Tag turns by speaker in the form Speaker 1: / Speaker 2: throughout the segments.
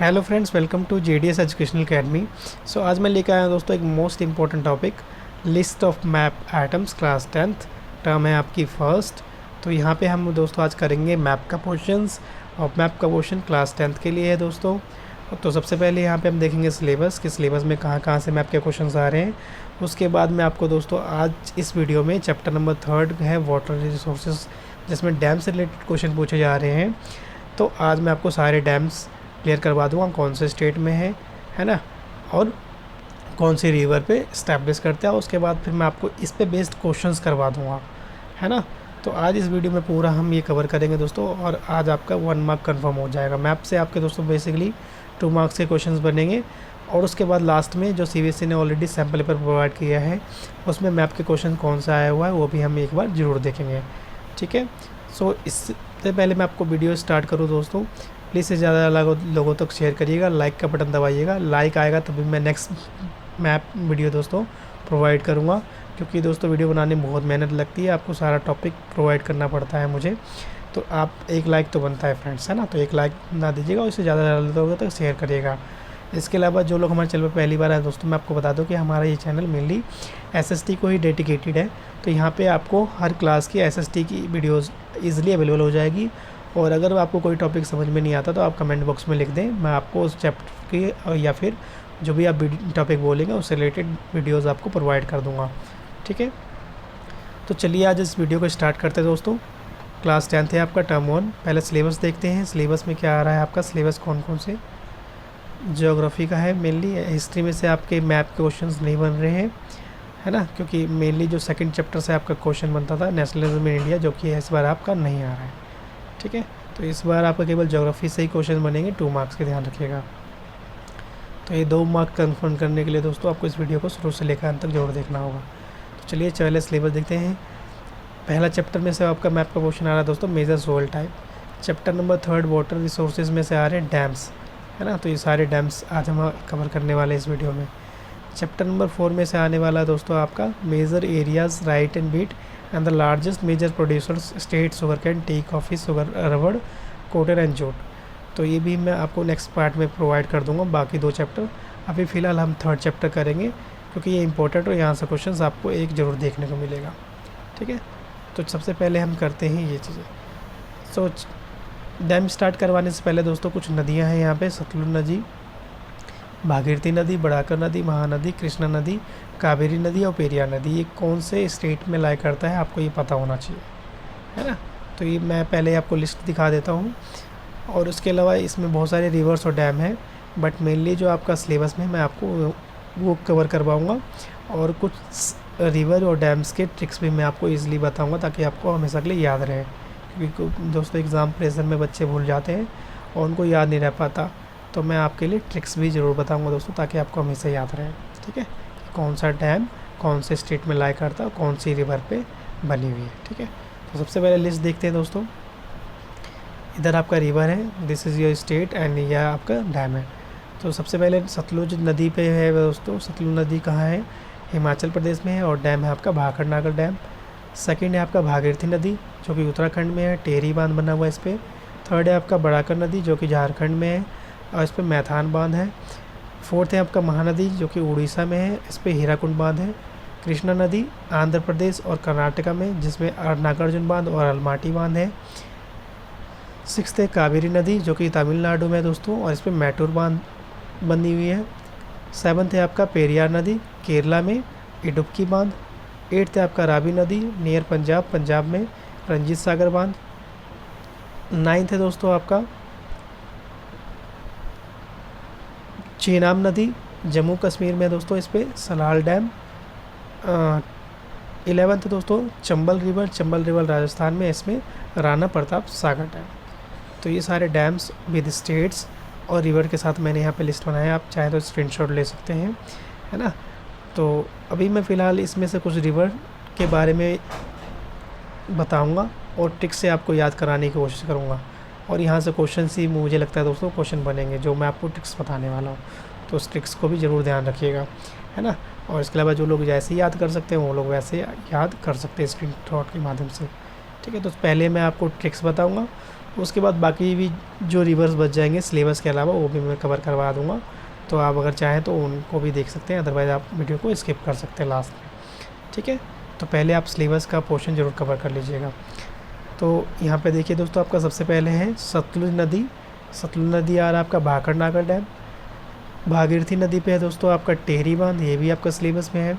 Speaker 1: Hello friends, welcome to JDS educational academy. So आज मैं लेकर आया हूं दोस्तों एक most important topic, list of map items class 10th। Term है आपकी फर्स्ट। तो यहाँ पे हम दोस्तों आज करेंगे मैप का क्वेश्चंस, और मैप का क्वेश्चन क्लास 10th के लिए है दोस्तों। तो सबसे पहले यहाँ पे हम देखेंगे सिलेबस, कि सिलेबस में कहाँ कहाँ से मैप के क्वेश्चंस आ रहे हैं। उसके बाद में आपको दोस्तों आज इस वीडियो में चैप्टर नंबर 3 है वाटर रिसोर्सेज, जिसमें डैम से रिलेटेड क्वेश्चन पूछे जा रहे हैं। तो आज मैं आपको सारे डैम्स क्लियर करवा दूंगा, कौन से स्टेट में है ना, और कौन सी रिवर पे इस्टेब्लिश करते हैं। उसके बाद फिर मैं आपको इस पे बेस्ड क्वेश्चंस करवा दूंगा, है ना। तो आज इस वीडियो में पूरा हम ये कवर करेंगे दोस्तों, और आज आपका 1 मार्क कंफर्म हो जाएगा। मैप से आपके दोस्तों बेसिकली 2 मार्क्स के क्वेश्चंस बनेंगे, और उसके बाद लास्ट में जो सीबीएसई ने ऑलरेडी सैम्पल पेपर प्रोवाइड किया है उसमें मैप के क्वेश्चन कौन सा आया हुआ है वो भी हम एक बार ज़रूर देखेंगे, ठीक है। सो इससे पहले मैं आपको वीडियो स्टार्ट करूँ दोस्तों, प्लीज़ से ज़्यादा लोगों तक शेयर करिएगा, लाइक का बटन दबाइएगा। लाइक आएगा तभी मैं नेक्स्ट मैप वीडियो दोस्तों प्रोवाइड करूँगा, क्योंकि दोस्तों वीडियो बनाने में बहुत मेहनत लगती है, आपको सारा टॉपिक प्रोवाइड करना पड़ता है मुझे। तो आप एक लाइक तो बनता है फ्रेंड्स, है ना। तो एक लाइक ना दीजिएगा, उससे ज़्यादा लोगों तक शेयर करिएगा। इसके अलावा जो लोग हमारे चैनल पर पहली बार आए दोस्तों, मैं आपको बता दूं कि हमारा ये चैनल मेनली एसएसटी को ही डेडिकेटेड है। तो यहाँ पे आपको हर क्लास की एसएसटी की वीडियोस इजीली अवेलेबल हो जाएगी। और अगर आपको कोई टॉपिक समझ में नहीं आता तो आप कमेंट बॉक्स में लिख दें, मैं आपको उस चैप्टर की या फिर जो भी आप टॉपिक बोलेंगे उससे रिलेटेड वीडियोज़ आपको प्रोवाइड कर दूँगा, ठीक है। तो चलिए आज इस वीडियो को स्टार्ट करते हैं दोस्तों। क्लास 10th है आपका, टर्म 1। पहले सिलेबस देखते हैं, सिलेबस में क्या आ रहा है आपका। सिलेबस कौन कौन से, ज्योग्राफी का है मेनली, हिस्ट्री में से आपके मैप के क्वेश्चंस नहीं बन रहे हैं, है ना, क्योंकि मेनली जो सेकंड चैप्टर से आपका क्वेश्चन बनता था नेशनलिज्म इन इंडिया, जो कि इस बार आपका नहीं आ रहा है, ठीक है। तो इस बार आपका केवल ज्योग्राफी से ही क्वेश्चन बनेंगे, 2 मार्क्स के, ध्यान रखिएगा। तो ये 2 मार्क कन्फर्म करने के लिए दोस्तों आपको इस वीडियो को शुरू से लेकर अंत तक जरूर देखना होगा। तो चलिए पहले सिलेबस देखते हैं। पहला चैप्टर में से आपका मैप का क्वेश्चन आ रहा है दोस्तों, major soil type. Chapter number 3 water resources में से आ रहे हैं डैम्स, है ना। तो ये सारे डैम्स आज हम कवर करने वाले हैं इस वीडियो में। चैप्टर नंबर 4 में से आने वाला दोस्तों आपका major areas right and beat and the largest major producers state sugar cane, tea, coffee, sugar, रबड़, कॉटन एंड जूट। तो ये भी मैं आपको नेक्स्ट पार्ट में प्रोवाइड कर दूंगा, बाकी 2 चैप्टर। अभी फ़िलहाल हम 3rd चैप्टर करेंगे, क्योंकि ये इंपॉर्टेंट और यहाँ से क्वेश्चन आपको एक ज़रूर देखने को मिलेगा, ठीक है। तो सबसे पहले हम करते हैं ये चीज़ें। सो डैम स्टार्ट करवाने से पहले दोस्तों कुछ नदियाँ हैं यहाँ पे, सतलुज नदी, भागीरथी नदी, बड़ाकर नदी, महानदी, कृष्णा नदी, कावेरी नदी और पेरियार नदी। ये कौन से स्टेट में लाई करता है आपको ये पता होना चाहिए, है ना। तो ये मैं पहले आपको लिस्ट दिखा देता हूँ, और उसके अलावा इसमें बहुत सारे रिवर्स और डैम हैं, बट मेनली जो आपका सिलेबस में मैं आपको वो कवर करवाऊँगा, और कुछ रिवर और डैम्स के ट्रिक्स भी मैं आपको ईज़िली बताऊँगा, ताकि आपको हमेशा के लिए याद रहे। क्योंकि दोस्तों एग्ज़ाम प्रेशर में बच्चे भूल जाते हैं और उनको याद नहीं रह पाता, तो मैं आपके लिए ट्रिक्स भी ज़रूर बताऊंगा दोस्तों, ताकि आपको हमेशा याद रहे, ठीक है। कौन सा डैम कौन से स्टेट में लाई करता है, कौन सी रिवर पे बनी हुई है, ठीक है। तो सबसे पहले लिस्ट देखते हैं दोस्तों। इधर आपका रिवर है, this is your state, and यह आपका डैम है। तो सबसे पहले सतलुज नदी पे है दोस्तों। सतलुज नदी कहाँ है, हिमाचल प्रदेश में है, और डैम है आपका भाखड़ नागर डैम। सेकेंड है आपका भागीरथी नदी, जो कि उत्तराखंड में है, टेहरी बांध बना हुआ है इस पर। थर्ड है आपका बड़ाकर नदी, जो कि झारखंड में है, और इस पर मैथान बांध है। फोर्थ है आपका महानदी, जो कि उड़ीसा में है, इस पर हीराकुंड बांध है। कृष्णा नदी आंध्र प्रदेश और कर्नाटका में, जिसमें नागार्जुन बांध और अलमाटी बांध है। सिक्स्थ है कावेरी नदी, जो कि तमिलनाडु में है दोस्तों, और इस पर मैटूर बांध बनी हुई है। सेवन्थ है आपका पेरियार नदी, केरला में, इडुक्की बांध। एट्थ है आपका रावी नदी, नियर पंजाब, पंजाब में, रंजीत सागर बांध। नाइन्थ है दोस्तों आपका चेनाब नदी, जम्मू कश्मीर में दोस्तों, इस पर सलाल डैम। 11th दोस्तों चंबल रिवर राजस्थान में, इसमें राणा प्रताप सागर डैम। तो ये सारे डैम्स विद स्टेट्स और रिवर के साथ मैंने यहाँ पे लिस्ट बनाया है, आप चाहे तो स्क्रीनशॉट ले सकते हैं, है ना। तो अभी मैं फ़िलहाल इसमें से कुछ रिवर के बारे में बताऊँगा और ट्रिक से आपको याद कराने की कोशिश करूँगा, और यहाँ से क्वेश्चन ही मुझे लगता है दोस्तों क्वेश्चन बनेंगे, जो मैं आपको ट्रिक्स बताने वाला हूँ। तो उस ट्रिक्स को भी ज़रूर ध्यान रखिएगा, है ना। और इसके अलावा जो लोग जैसे याद कर सकते हैं वो लोग वैसे याद कर सकते हैं स्क्रीनशॉट के माध्यम से, ठीक है। तो पहले मैं आपको ट्रिक्स बताऊँगा, उसके बाद बाकी भी जो रिवर्स बच जाएंगे सिलेबस के अलावा वो भी मैं कवर करवा दूँगा, तो आप अगर चाहें तो उनको भी देख सकते हैं, अदरवाइज़ आप वीडियो को स्किप कर सकते हैं लास्ट में। ठीक है, तो पहले आप सिलेबस का पोर्शन ज़रूर कवर कर लीजिएगा। तो यहाँ पे देखिए दोस्तों, आपका सबसे पहले है सतलुज नदी। सतलुज नदी आ रहा है आपका भाखड़ नागर डैम। भागीरथी नदी पे है दोस्तों आपका टेहरी बांध, ये भी आपका सिलेबस में है।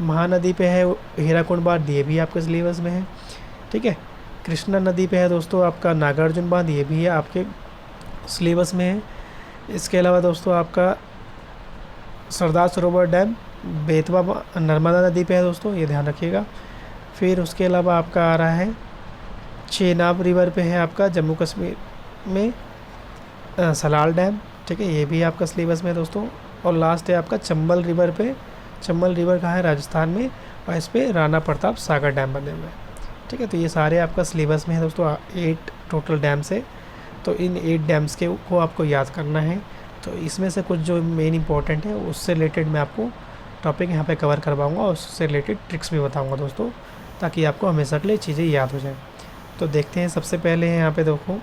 Speaker 1: महानदी पे है हीराकुंड बांध, ये भी आपके सिलेबस में है। ठीक है, कृष्णा नदी पे है दोस्तों आपका नागार्जुन बांध, ये भी है आपके सिलेबस में है। इसके अलावा दोस्तों आपका सरदार सरोवर डैम बेतवा नर्मदा नदी पे है दोस्तों, ये ध्यान रखिएगा। फिर उसके अलावा आपका आ रहा है चेनाब रिवर पे है आपका जम्मू कश्मीर में सलाल डैम। ठीक है, ये भी आपका सिलेबस में है दोस्तों। और लास्ट है आपका चंबल रिवर पे। चंबल रिवर कहाँ है? राजस्थान में, और इस पर राणा प्रताप सागर डैम बने हुए हैं। ठीक है, तो ये सारे आपका सिलेबस में है दोस्तों, 8 टोटल डैम्स है। तो इन 8 डैम्स के को आपको याद करना है। तो इसमें से कुछ जो मेन इंपॉर्टेंट है उससे रिलेटेड मैं आपको टॉपिक यहाँ पे कवर करवाऊँगा, और उससे रिलेटेड ट्रिक्स भी बताऊँगा दोस्तों, ताकि आपको हमेशा के लिए चीज़ें याद हो जाएँ। तो देखते हैं, सबसे पहले है यहाँ पे देखो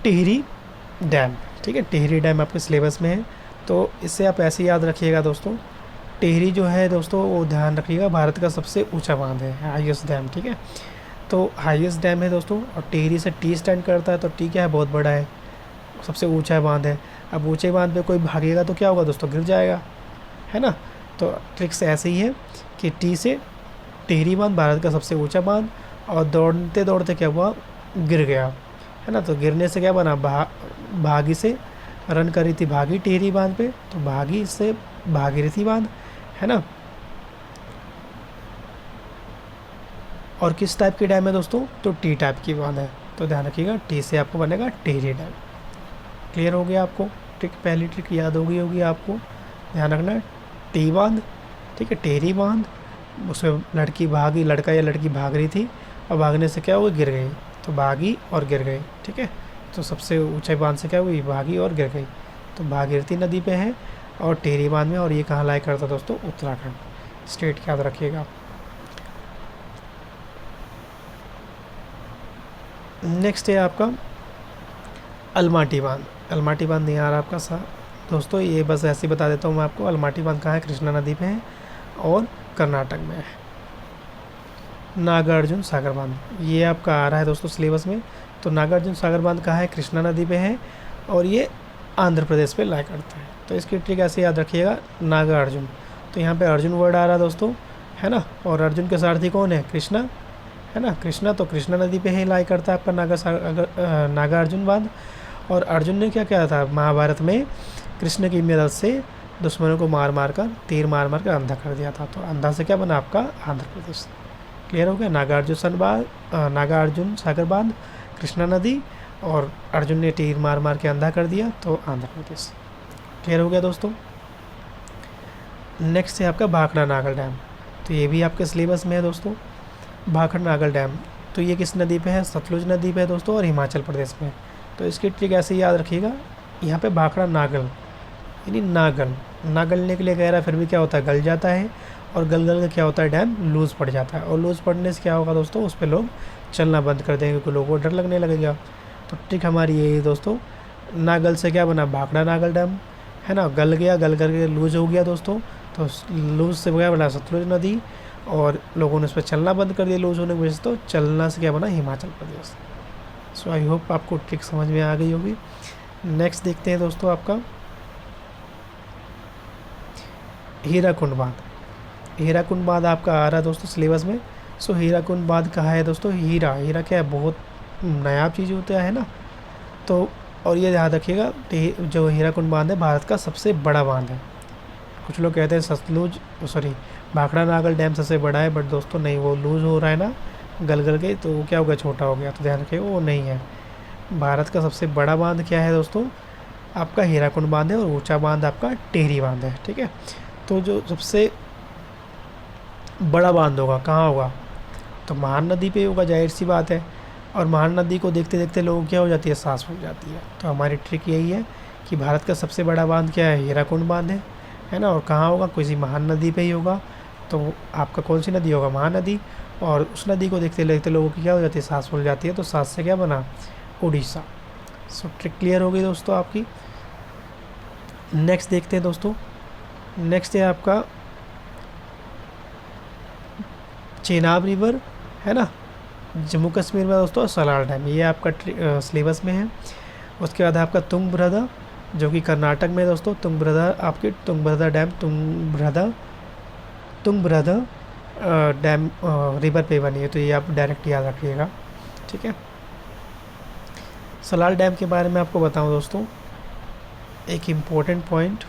Speaker 1: टिहरी डैम। ठीक है, टिहरी डैम आपके सिलेबस में है, तो इससे आप ऐसे याद रखिएगा दोस्तों। टिहरी जो है दोस्तों, वो ध्यान रखिएगा, भारत का सबसे ऊंचा बांध है, हाईएस्ट डैम। ठीक है, तो हाईएस्ट डैम है दोस्तों, और टिहरी से टी स्टैंड करता है, तो टी क्या है? बहुत बड़ा है, सबसे ऊंचा बांध है। अब ऊंचे बांध पे कोई भागेगा तो क्या होगा दोस्तों? गिर जाएगा, है ना। तो ट्रिक्स ऐसे ही है कि टी से टिहरी बांध भारत का सबसे ऊंचा बांध, और दौड़ते दौड़ते क्या हुआ? गिर गया, है ना। तो गिरने से क्या बना? भागी से रन करी थी भागी टिहरी बांध पे, तो भागी से भागीरथी बांध, है ना। और किस टाइप की डैम है दोस्तों? तो टी टाइप की बांध है, तो ध्यान रखिएगा, टी से आपको बनेगा टिहरी डैम। क्लियर हो गया आपको? ट्रिक, पहली ट्रिक याद होगी आपको, ध्यान रखना। टी बांध, ठीक है, टिहरी बांध, उसमें लड़की भागी, लड़का या लड़की भाग रही थी, और भागने से क्या हुआ? गिर गई, तो भागी और गिर गई। ठीक है, तो सबसे ऊंचाई बांध से क्या हुई? भागी और गिर गई। तो भागीरथी नदी पे है और टिहरी बांध में, और ये कहाँ लाई करता दोस्तों? उत्तराखंड स्टेट, याद रखिएगा। नेक्स्ट है आपका अलमाटी बांध। अलमाटी बांध नहीं आ रहा आपका दोस्तों, ये बस ऐसे ही बता देता हूँ मैं आपको। अलमाटी बांध कहाँ है? कृष्णा नदी पे है और कर्नाटक में है। नागार्जुन सागर बांध, ये आपका आ रहा है दोस्तों सिलेबस में। तो नागार्जुन सागर बांध कहाँ है? कृष्णा नदी पे है, और ये आंध्र प्रदेश पे लाई करता है। तो इसकी ट्रिक ऐसे याद रखिएगा, नागार्जुन, तो यहाँ पे अर्जुन वर्ड आ रहा है दोस्तों, है ना। और अर्जुन के सारथी कौन है? कृष्णा, है ना। कृष्णा, तो कृष्णा नदी पे ही लाई करता है आपका नागार्जुन बांध। और अर्जुन ने क्या किया था महाभारत में? कृष्ण की मदद से दुश्मनों को मार मार कर, तीर मार मार कर अंधा कर दिया था। तो अंधा से क्या बना आपका? आंध्र प्रदेश। क्लियर हो गया? नागार्जुन सागर बांध, कृष्णा नदी, और अर्जुन ने तीर मार मार के अंधा कर दिया, तो आंध्र प्रदेश। क्लियर हो गया दोस्तों? नेक्स्ट है आपका भाखड़ा नागल डैम। तो ये भी आपके सिलेबस में है दोस्तों, भाखड़ा नागल डैम। तो ये किस नदी पे है? सतलुज नदी पे है दोस्तों, और हिमाचल प्रदेश में। तो इसकी ट्रिक ऐसे ही याद रखिएगा, यहाँ पे भाखड़ा नागल यानी ना गलने के लिए कह रहा है, फिर भी क्या होता है? गल जाता है, और गल के क्या होता है? डैम लूज़ पड़ जाता है, और लूज़ पड़ने से क्या होगा दोस्तों? उस पर लोग चलना बंद कर देंगे, क्योंकि लोगों को डर लगने लगेगा। तो ट्रिक हमारी यही है दोस्तों, नागल से क्या बना? भाखड़ा नागल डैम, है ना। गल गया, गल करके लूज़ हो गया दोस्तों, तो लूज़ से क्या बना? सतलुज नदी, और लोगों ने उस पर चलना बंद कर दिया लूज़ होने की वजह से, तो चलना से क्या बना? हिमाचल प्रदेश। सो आई होप आपको ट्रिक समझ में आ गई होगी। नेक्स्ट देखते हैं दोस्तों आपका हीराकुंड बांध। हीराकुंड बांध आपका आ रहा है दोस्तों सिलेबस में। सो हीराकुंड बांध कहाँ है दोस्तों? हीरा क्या है? बहुत नायाब चीज़ होता है ना। तो और ये याद रखिएगा, जो हीराकुंड बांध है भारत का सबसे बड़ा बांध है। कुछ लोग कहते हैं भाखड़ा नागल डैम सबसे बड़ा है, बट दोस्तों नहीं, वो लूज़ हो रहा है ना गल के, तो वो क्या हो गया? छोटा हो गया। तो ध्यान रखिएगा, वो नहीं है। भारत का सबसे बड़ा बांध क्या है दोस्तों? आपका हीराकुंड बांध है, और ऊंचा बांध आपका टिहरी बांध है। ठीक है, तो जो सबसे बड़ा बांध होगा कहाँ होगा? तो महान नदी पे होगा, जाहिर सी बात है। और महान नदी को देखते देखते लोगों क्या हो जाती है? सांस फूल जाती है। तो हमारी ट्रिक यही है कि भारत का सबसे बड़ा बांध क्या है? हीराकुंड बांध है ना। और कहाँ होगा? किसी महान नदी पे ही होगा। तो आपका कौन सी नदी होगा? महानदी। और उस नदी को देखते देखते लोगों की क्या हो जाती है, सांस फूल जाती है, तो सांस से क्या बना, उड़ीसा। सो ट्रिक क्लियर हो गई दोस्तों आपकी। नेक्स्ट देखते हैं दोस्तों, नेक्स्ट है आपका चेनाब रिवर, है ना, जम्मू कश्मीर में दोस्तों, सलाल डैम, ये आपका सिलेबस में है। उसके बाद आपका तुंगभद्रा जो कि कर्नाटक में है दोस्तों, तुंगभद्रा आपकी Tungabhadra dam, Tungabhadra dam river पे बनी है, तो ये आप डायरेक्ट याद रखिएगा, ठीक है। सलाल डैम के बारे में आपको बताऊं दोस्तों, एक important point,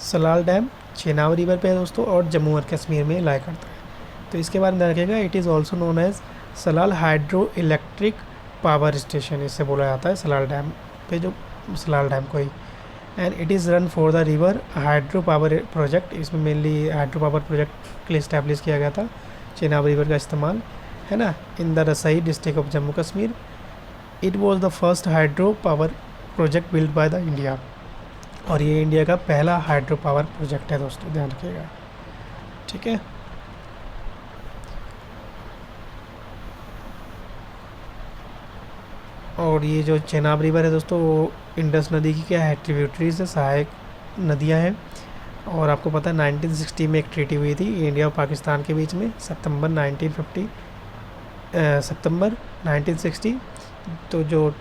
Speaker 1: Salal dam Chenab river पे है दोस्तों और जम्मू और कश्मीर में लाई करता है, तो इसके बारे में ध्यान रखिएगा। It is also known as Salal hydro electric power station, इससे बोला जाता है सलाल डैम पे, जो सलाल डैम को ही। And it is run for the river hydro power project, इसमें मेनली हाइड्रो पावर प्रोजेक्ट के लिए इस्टेब्लिश किया गया था चेनाब रिवर का इस्तेमाल, है ना, इन द रसई district of Jammu Kashmir. It was the first hydro power project build by the India, और ये इंडिया का पहला हाइड्रो पावर प्रोजेक्ट है दोस्तों, ध्यान रखिएगा, ठीक है। और ये जो चेनाब रिवर है दोस्तों, वो इंडस नदी की क्या है, ट्रिब्यूटरीज है, सहायक नदियां हैं। और आपको पता है 1960 में एक ट्रीटी हुई थी इंडिया और पाकिस्तान के बीच में, सितंबर 1960। तो जो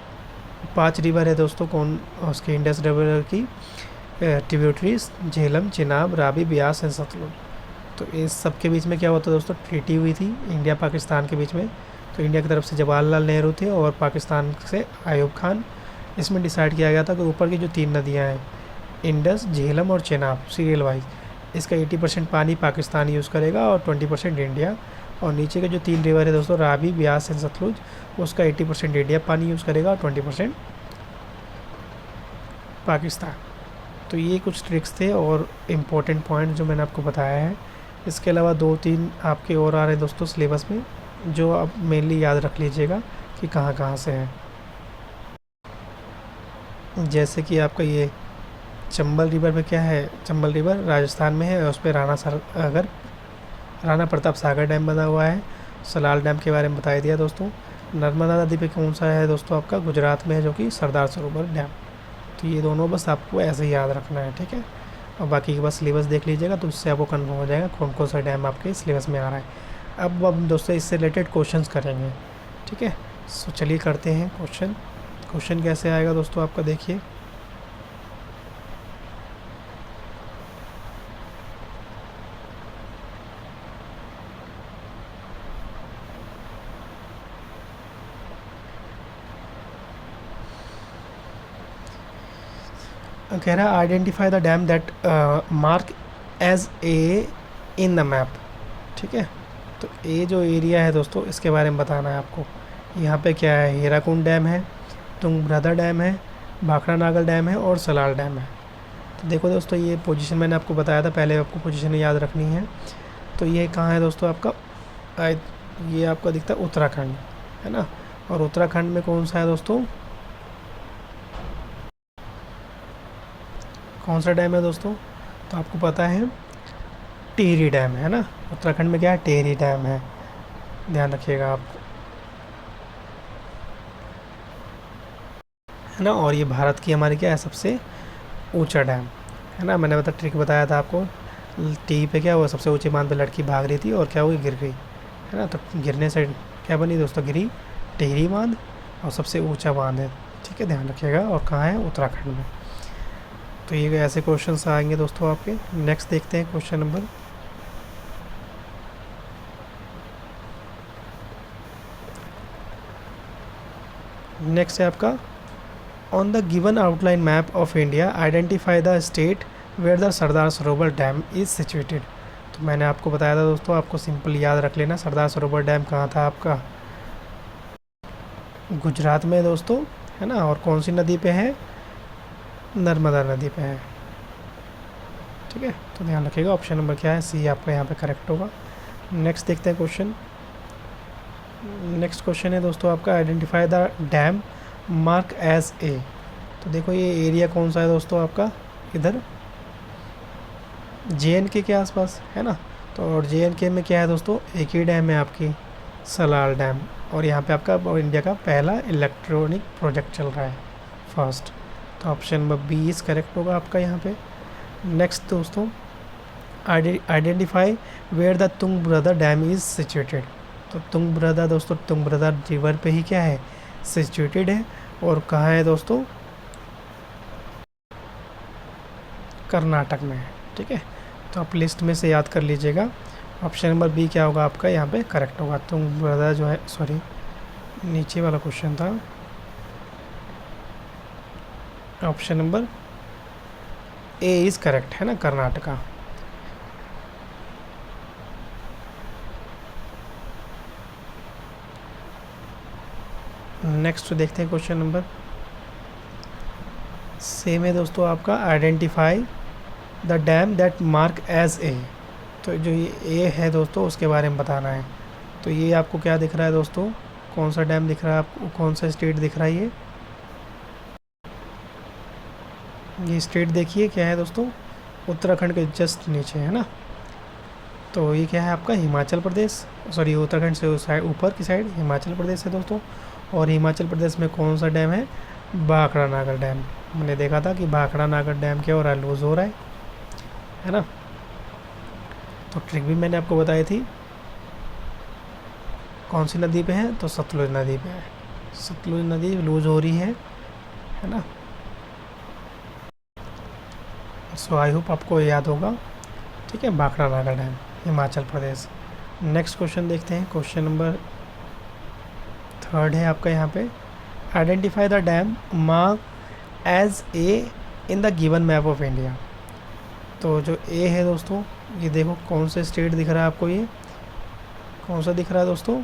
Speaker 1: 5 रिवर है दोस्तों, कौन उसके इंडस रिवर की ट्रिब्यूटरीज, झेलम, चिनाब, रावी, ब्यास एंड सतलुज, तो इस सब के बीच में क्या होता है दोस्तों, ट्रीटी हुई थी इंडिया पाकिस्तान के बीच में। तो इंडिया की तरफ से जवाहरलाल नेहरू थे और पाकिस्तान से आयूब खान। इसमें डिसाइड किया गया था कि ऊपर की जो 3 नदियाँ हैं, इंडस, झेलम और चेनाब, सीरियल वाइज, इसका 80% पानी पाकिस्तान यूज़ करेगा और 20% इंडिया। और नीचे के जो 3 रिवर है दोस्तों, रावी, ब्यास एंड सतलुज, उसका 80% इंडिया पानी यूज़ करेगा और 20% पाकिस्तान। तो ये कुछ ट्रिक्स थे और इम्पोर्टेंट पॉइंट जो मैंने आपको बताया है। इसके अलावा 2-3 आपके और आ रहे हैं दोस्तों सिलेबस में, जो आप मेनली याद रख लीजिएगा कि कहाँ कहाँ से हैं। जैसे कि आपका ये चंबल रिवर में क्या है, चंबल रिवर राजस्थान में है, उस पर राणा प्रताप सागर डैम बना हुआ है। सलाल डैम के बारे में बता दिया दोस्तों। नर्मदा नदी पे कौन सा है दोस्तों, आपका गुजरात में है, जो कि सरदार सरोवर डैम। तो ये दोनों बस आपको ऐसे ही याद रखना है, ठीक है। और बाकी के बस सिलेबस देख लीजिएगा, तो उससे आपको कन्फर्म हो जाएगा कौन कौन सा डैम आपके सिलेबस में आ रहा है। अब हम दोस्तों इससे रिलेटेड क्वेश्चंस करेंगे, ठीक है। सो चलिए करते हैं क्वेश्चन कैसे आएगा दोस्तों, आपका देखिए। कह रहा है identify the dam that mark as A in the map, ठीक है। तो ये जो एरिया है दोस्तों, इसके बारे में बताना है आपको। यहाँ पे क्या है, हीराकुंड डैम है, तुंगभद्रा डैम है, भाखड़ा नागल डैम है और सलाल डैम है। तो देखो दोस्तों, ये पोजीशन मैंने आपको बताया था पहले, आपको पोजीशन याद रखनी है। तो ये कहाँ है दोस्तों आपका, ये आपका दिखता है उत्तराखंड, है ना। और उत्तराखंड में कौन सा है दोस्तों, कौन सा डैम है दोस्तों, तो आपको पता है टिहरी डैम, है ना। उत्तराखंड में क्या है, टिहरी डैम है, ध्यान रखिएगा आप, है ना। और ये भारत की हमारी क्या है, सबसे ऊंचा डैम, है ना। मैंने ट्रिक बताया था आपको, टी पे क्या हुआ, सबसे ऊंचे बांध पे लड़की भाग रही थी और क्या हुई, गिर गई, है ना। तो गिरने से क्या बनी दोस्तों, गिरी टिहरी बांध, और सबसे ऊंचा बांध है, ठीक है, ध्यान रखिएगा। और कहाँ है, उत्तराखंड में। तो ये ऐसे क्वेश्चंस आएंगे दोस्तों आपके। नेक्स्ट देखते हैं क्वेश्चन नंबर, नेक्स्ट है आपका, on the given outline map of India identify the state where the Sardar Sarovar dam is situated. तो मैंने आपको बताया था दोस्तों, आपको सिंपल याद रख लेना, सरदार सरोवर डैम कहाँ था आपका, गुजरात में दोस्तों, है ना। और कौन सी नदी पे है, नर्मदा नदी पे है, ठीक है। तो ध्यान रखिएगा, ऑप्शन नंबर क्या है, सी आपका यहाँ पे करेक्ट होगा। नेक्स्ट देखते हैं क्वेश्चन। नेक्स्ट क्वेश्चन है दोस्तों आपका, identify the dam mark as A. तो देखो ये एरिया कौन सा है दोस्तों आपका, इधर JNK के आसपास है ना। तो और JNK में क्या है दोस्तों, एक ही डैम है आपकी, सलाल डैम। और यहाँ पे आपका इंडिया का पहला इलेक्ट्रॉनिक प्रोजेक्ट चल रहा है, फर्स्ट। तो option number B is correct होगा आपका यहाँ पे। नेक्स्ट दोस्तों, identify where the Tungabhadra dam is situated. तो तुंगभद्रा दोस्तों, तुंगभद्रा रिवर पे ही क्या है, सिचुएटेड है। और कहाँ है दोस्तों, कर्नाटक में है। ठीक है, तो आप लिस्ट में से याद कर लीजिएगा। ऑप्शन नंबर बी क्या होगा आपका यहाँ पे करेक्ट होगा। तुंगभद्रा जो है, सॉरी नीचे वाला क्वेश्चन था, option number A is correct है ना, कर्नाटका। नेक्स्ट देखते हैं क्वेश्चन नंबर, सेम है दोस्तों आपका, identify the dam that mark as A. तो जो ये ए है दोस्तों उसके बारे में बताना है। तो ये आपको क्या दिख रहा है दोस्तों, कौन सा डैम दिख रहा है आपको, कौन सा स्टेट दिख रहा है, ये स्टेट देखिए क्या है दोस्तों, उत्तराखंड के जस्ट नीचे है ना। तो ये क्या है आपका हिमाचल प्रदेश, सॉरी उत्तराखंड से साइड ऊपर की साइड हिमाचल प्रदेश है दोस्तों। और हिमाचल प्रदेश में कौन सा डैम है, भाखड़ा नागर डैम। मैंने देखा था कि भाखड़ा नागर डैम क्या हो रहा है, लूज़ हो रहा है ना। तो ट्रिक भी मैंने आपको बताई थी। कौन सी नदी पे है, तो सतलुज नदी पे है। सतलुज नदी लूज़ हो रही है ना। सो आई होप आपको याद होगा। ठीक है, Bhakra Nangal dam Himachal Pradesh. Next question देखते हैं, क्वेश्चन नंबर 3 है आपका यहाँ पे, identify the dam mark as A in the given map of India. तो जो ए है दोस्तों, ये देखो कौन सा स्टेट दिख रहा है आपको, ये कौन सा दिख रहा है दोस्तों,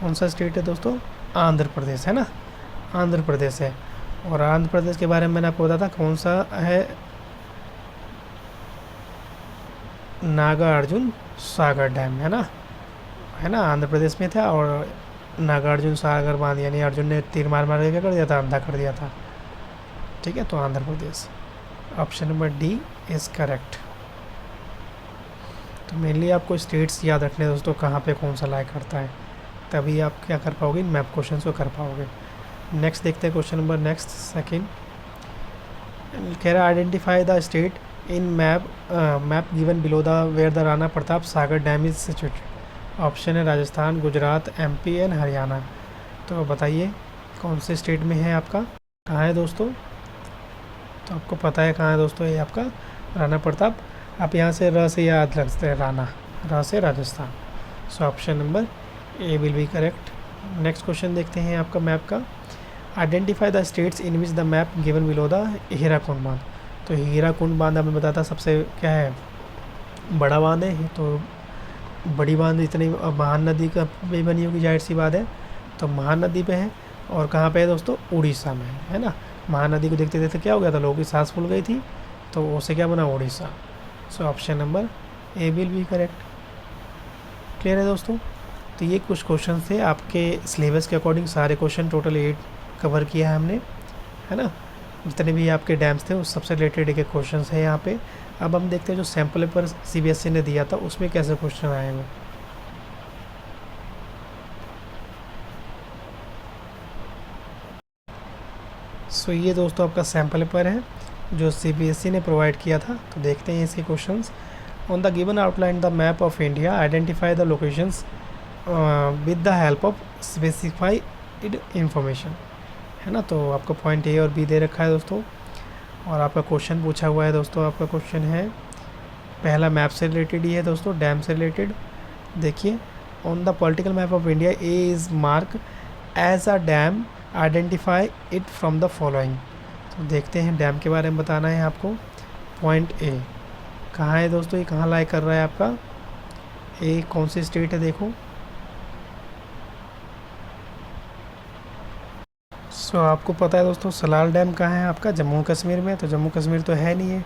Speaker 1: कौन सा स्टेट है दोस्तों, आंध्र प्रदेश है ना, आंध्र प्रदेश है। और आंध्र प्रदेश के बारे में मैंने आपको बताया था कौन सा है, नागार्जुन सागर डैम है ना, आंध्र प्रदेश में था। और नागार्जुन सागर बांध, यानी अर्जुन ने तीर मार मार के क्या कर दिया था, अंधा कर दिया था। ठीक है, तो Andhra Pradesh, option number D is correct. तो मेनली आपको स्टेट्स याद रखने दोस्तों, कहाँ पे कौन सा लाइक करता है, तभी आप क्या कर पाओगे, इन मैप क्वेश्चन को कर पाओगे। नेक्स्ट देखते हैं क्वेश्चन नंबर नेक्स्ट सेकेंड, कह रहा है identify the state in map given below the where the Rana Pratap Sagar dam is situated. Option है राजस्थान, गुजरात, MP एंड हरियाणा। तो बताइए कौन से स्टेट में है आपका, कहाँ है दोस्तों। तो आपको पता है कहाँ है दोस्तों, ये आपका राणा प्रताप। आप यहाँ से र से याद रखते हैं, राणा, र से राजस्थान। सो option number A will be correct. Next question देखते हैं आपका मैप का, identify the states in which the map given below the Hirakud बांध। तो हीराकुंड बांध हमें बताता सबसे क्या है, बड़ा बांध है। तो बड़ी बांध इतनी महान नदी का भी बनी होगी, जाहिर सी बात है। तो महान नदी पे है, और कहाँ पे है दोस्तों, उड़ीसा में है ना। महान नदी को देखते देखते क्या हो गया था, लोगों की सांस फूल गई थी, तो उससे क्या बना, उड़ीसा। सो option number A will be correct. Clear है दोस्तों। तो ये कुछ क्वेश्चन थे आपके सिलेबस के अकॉर्डिंग, सारे क्वेश्चन टोटल 8 कवर किया है हमने, है ना। जितने भी आपके डैम्स थे उस सबसे रिलेटेड एक क्वेश्चन है यहाँ पे। अब हम देखते हैं जो सैम्पल पेपर CBSE ने दिया था उसमें कैसे क्वेश्चन आए हुए। सो ये दोस्तों आपका सैम्पल पेपर है जो CBSE ने प्रोवाइड किया था। तो देखते हैं इसके questions. On the given outline the map of India, identify the locations with the help of specified information, है ना। तो आपको पॉइंट ए और बी दे रखा है दोस्तों, और आपका क्वेश्चन पूछा हुआ है दोस्तों। आपका क्वेश्चन है पहला मैप से रिलेटेड ही है दोस्तों, डैम से रिलेटेड। देखिए, on the political map of India A is mark as a dam, identify it from the following. तो देखते हैं, डैम के बारे में बताना है आपको। पॉइंट ए कहाँ है दोस्तों, ये कहाँ लाई कर रहा है आपका, ए कौन सी स्टेट है देखो। सो आपको पता है दोस्तों सलाल डैम कहाँ है आपका, जम्मू कश्मीर में। तो जम्मू कश्मीर तो है नहीं है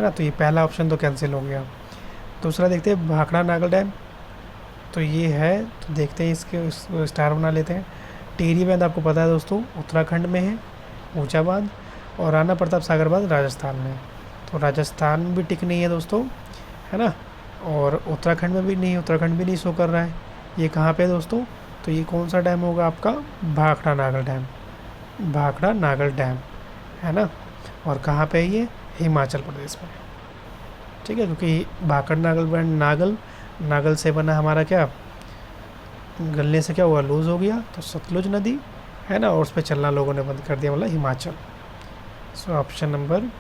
Speaker 1: ना, तो ये पहला ऑप्शन तो कैंसिल हो गया। दूसरा देखते हैं भाखड़ा नागर डैम, तो ये है। तो देखते हैं इसके स्टार बना लेते हैं। टिहरी बांध आपको पता है दोस्तों उत्तराखंड में है, ऊंचा बांध। और राणा प्रताप सागर बांध राजस्थान में है। तो राजस्थान भी टिक नहीं है दोस्तों, है ना। और उत्तराखंड में भी नहीं, उत्तराखंड भी नहीं शो कर रहा है। ये कहाँ पे है दोस्तों? तो ये कौन सा डैम होगा आपका? भाखड़ा नागल डैम, भाखड़ा नागल डैम, है ना। और कहाँ पे है ये? हिमाचल प्रदेश में। ठीक है, क्योंकि भाखड़ नागल डैम, नागल नागल से बना हमारा क्या, गलने से क्या हुआ, लूज़ हो गया, तो सतलुज नदी, है ना। और उस पर चलना लोगों ने बंद कर दिया, मतलब Himachal. So option number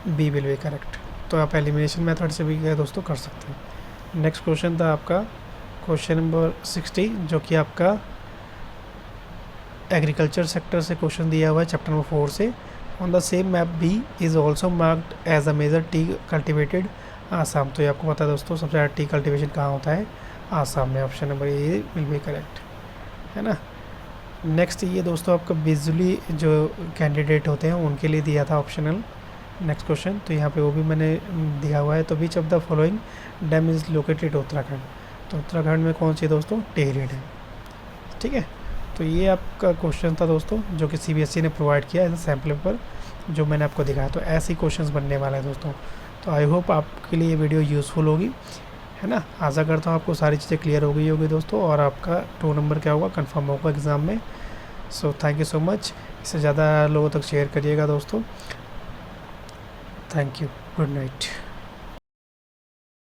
Speaker 1: B will be correct. तो आप एलिमिनेशन मेथड से भी क्या दोस्तों कर सकते हैं। नेक्स्ट क्वेश्चन था आपका क्वेश्चन नंबर 60, जो कि आपका एग्रीकल्चर सेक्टर से क्वेश्चन दिया हुआ है चैप्टर नंबर 4 से। On the same map B is also marked as a major tea cultivated Assam. तो ये आपको पता है दोस्तों सबसे ज़्यादा टी कल्टिवेशन कहाँ होता है? आसाम में। Option number A will be correct, है ना। नेक्स्ट ये दोस्तों आपका बिजली जो कैंडिडेट होते हैं उनके लिए दिया था ऑप्शनल। नेक्स्ट क्वेश्चन तो यहाँ पे वो भी मैंने दिया हुआ है। तो which of the following dam is located Uttarakhand. तो उत्तराखंड में कौन सी दोस्तों? टिहरी डैम। ठीक है, तो ये आपका क्वेश्चन था दोस्तों, जो कि सीबीएसई ने प्रोवाइड किया एज अ सैम्पल पेपर, जो मैंने आपको दिखाया। तो ऐसे ही क्वेश्चंस बनने वाले हैं दोस्तों। तो आई होप आपके लिए ये वीडियो यूज़फुल होगी, है ना। आशा करता हूँ आपको सारी चीज़ें क्लियर हो गई होगी दोस्तों, और आपका 2 नंबर क्या होगा, कंफर्म होगा एग्ज़ाम में। So thank you so much. इससे ज़्यादा लोगों तक शेयर करिएगा दोस्तों। Thank you, good night.